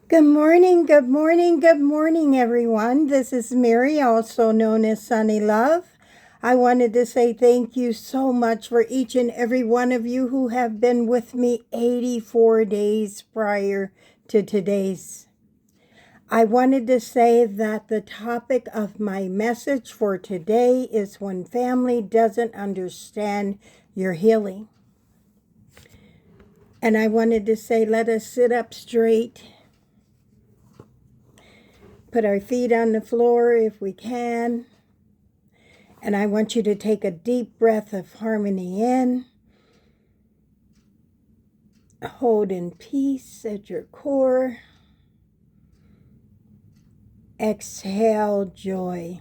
Good morning, good morning, good morning, everyone. This is Mary, also known as Sunny Love. I wanted to say thank you so much for each and every one of you who have been with me 84 days prior to today's. I wanted to say that the topic of my message for today is when family doesn't understand your healing. And I wanted to say, let us sit up straight. Put our feet on the floor if we can. And I want you to take a deep breath of harmony in. Hold in peace at your core. Exhale joy.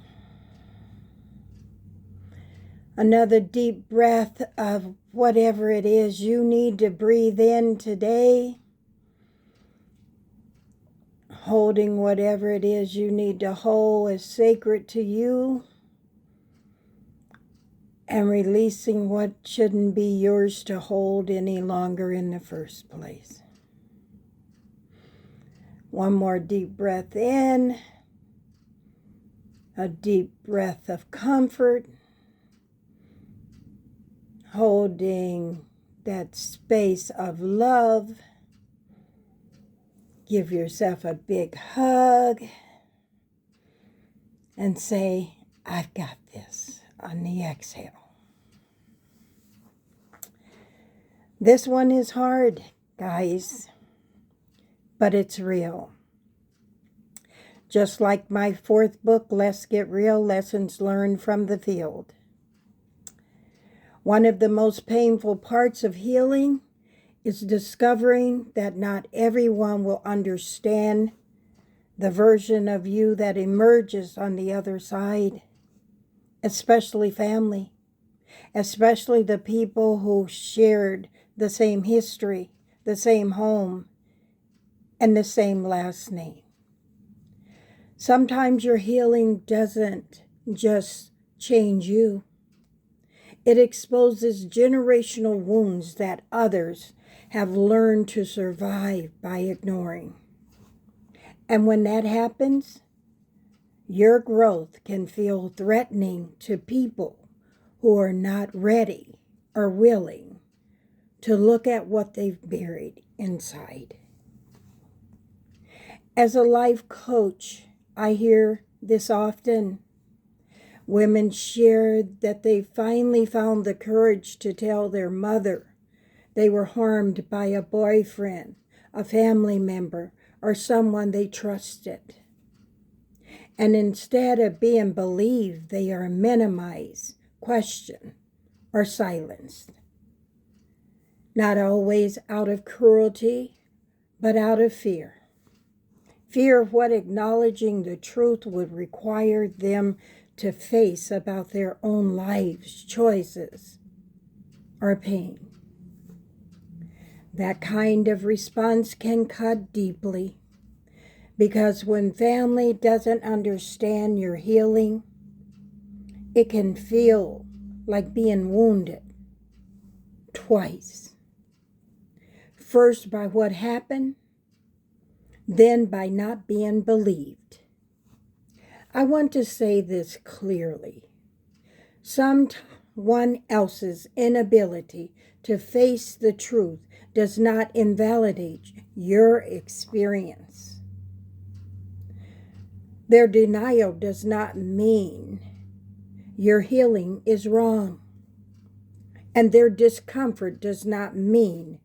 Another deep breath of whatever it is you need to breathe in today. Holding whatever it is you need to hold as sacred to you. And releasing what shouldn't be yours to hold any longer in the first place. One more deep breath in. A deep breath of comfort. Holding that space of love. Give yourself a big hug. And say, I've got this on the exhale. This one is hard, guys, but it's real. Just like my fourth book, Let's Get Real, Lessons Learned from the Field. One of the most painful parts of healing is discovering that not everyone will understand the version of you that emerges on the other side, especially family, especially the people who shared the same history, the same home, and the same last name. Sometimes your healing doesn't just change you. It exposes generational wounds that others have learned to survive by ignoring. And when that happens, your growth can feel threatening to people who are not ready or willing to look at what they've buried inside. As a life coach, I hear this often. Women share that they finally found the courage to tell their mother they were harmed by a boyfriend, a family member, or someone they trusted. And instead of being believed, they are minimized, questioned, or silenced. Not always out of cruelty, but out of fear. Fear of what acknowledging the truth would require them to face about their own lives, choices, or pain. That kind of response can cut deeply, because when family doesn't understand your healing, it can feel like being wounded twice. First by what happened, then by not being believed. I want to say this clearly. Someone else's inability to face the truth does not invalidate your experience. Their denial does not mean your healing is wrong. And their discomfort does not mean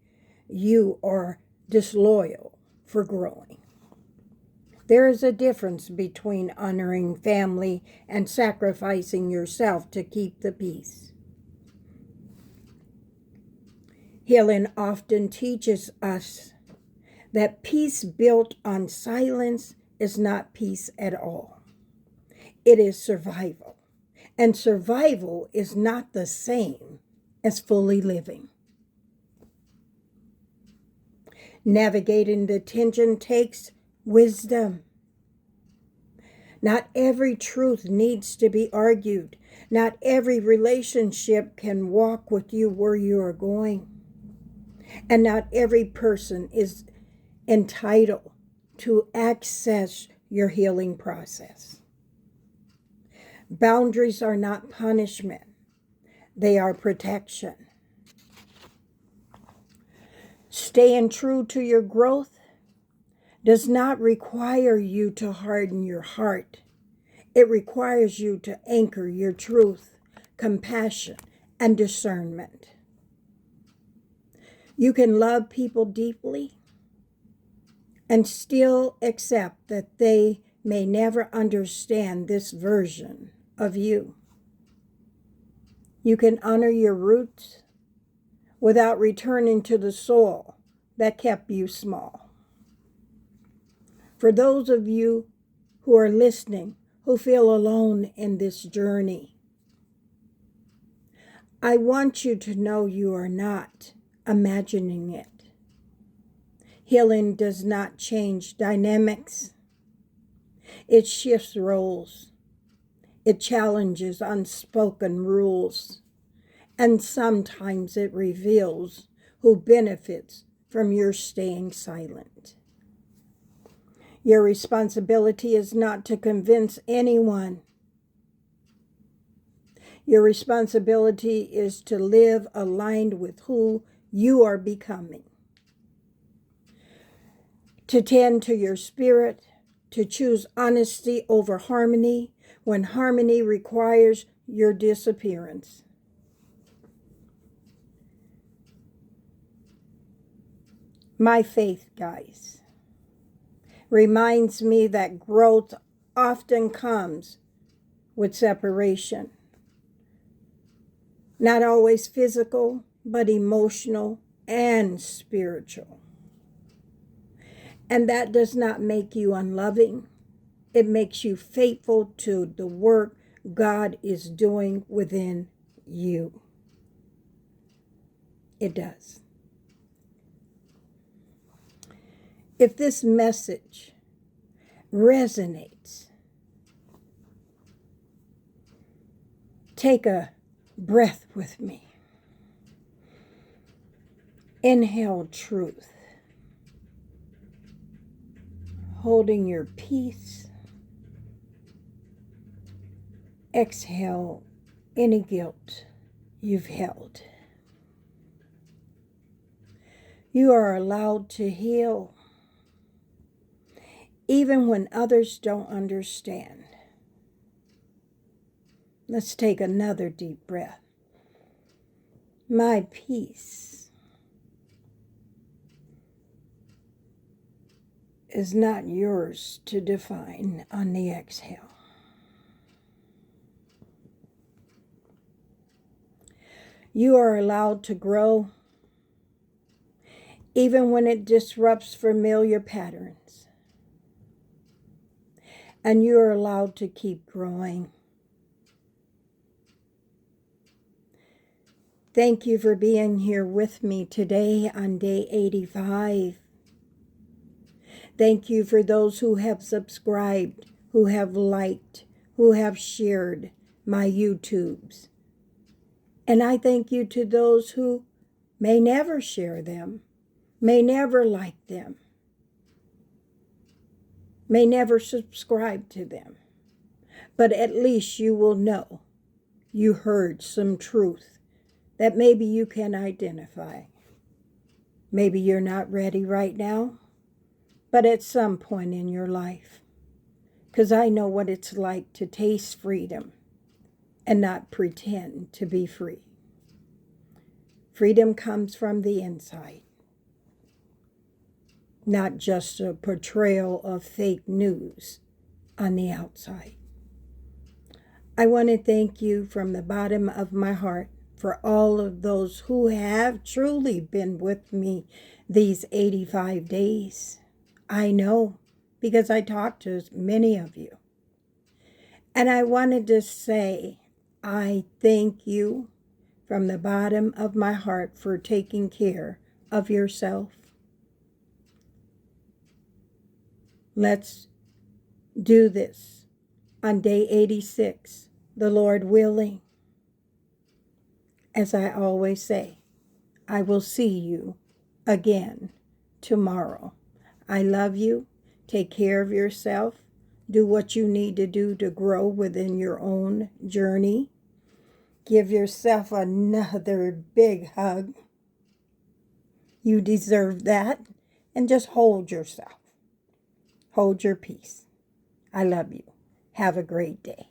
you are disloyal for growing. There is a difference between honoring family and sacrificing yourself to keep the peace. Healing often teaches us that peace built on silence is not peace at all. It is survival. And survival is not the same as fully living. Navigating the tension takes wisdom. Not every truth needs to be argued. Not every relationship can walk with you where you are going. And not every person is entitled to access your healing process. Boundaries are not punishment. They are protection. Staying true to your growth does not require you to harden your heart. It requires you to anchor your truth, compassion, and discernment. You can love people deeply and still accept that they may never understand this version of you. You can honor your roots without returning to the soil that kept you small. For those of you who are listening, who feel alone in this journey, I want you to know you are not imagining it. Healing does not change dynamics. It shifts roles. It challenges unspoken rules. And sometimes it reveals who benefits from your staying silent. Your responsibility is not to convince anyone. Your responsibility is to live aligned with who you are becoming. To tend to your spirit, to choose honesty over harmony when harmony requires your disappearance. My faith, guys, reminds me that growth often comes with separation. Not always physical, but emotional and spiritual. And that does not make you unloving. It makes you faithful to the work God is doing within you. It does. If this message resonates, take a breath with me. Inhale truth. Holding your peace. Exhale any guilt you've held. You are allowed to heal, even when others don't understand. Let's take another deep breath. My peace is not yours to define on the exhale. You are allowed to grow, even when it disrupts familiar patterns. And you are allowed to keep growing. Thank you for being here with me today on day 85. Thank you for those who have subscribed, who have liked, who have shared my YouTubes. And I thank you to those who may never share them, may never like them, may never subscribe to them. But at least you will know you heard some truth that maybe you can identify. Maybe you're not ready right now, but at some point in your life. Because I know what it's like to taste freedom and not pretend to be free. Freedom comes from the inside, not just a portrayal of fake news on the outside. I want to thank you from the bottom of my heart for all of those who have truly been with me these 85 days. I know, because I talked to many of you. And I wanted to say, I thank you from the bottom of my heart for taking care of yourself. Let's do this on day 86, the Lord willing. As I always say, I will see you again tomorrow. I love you. Take care of yourself. Do what you need to do to grow within your own journey. Give yourself another big hug. You deserve that. And just hold yourself. Hold your peace. I love you. Have a great day.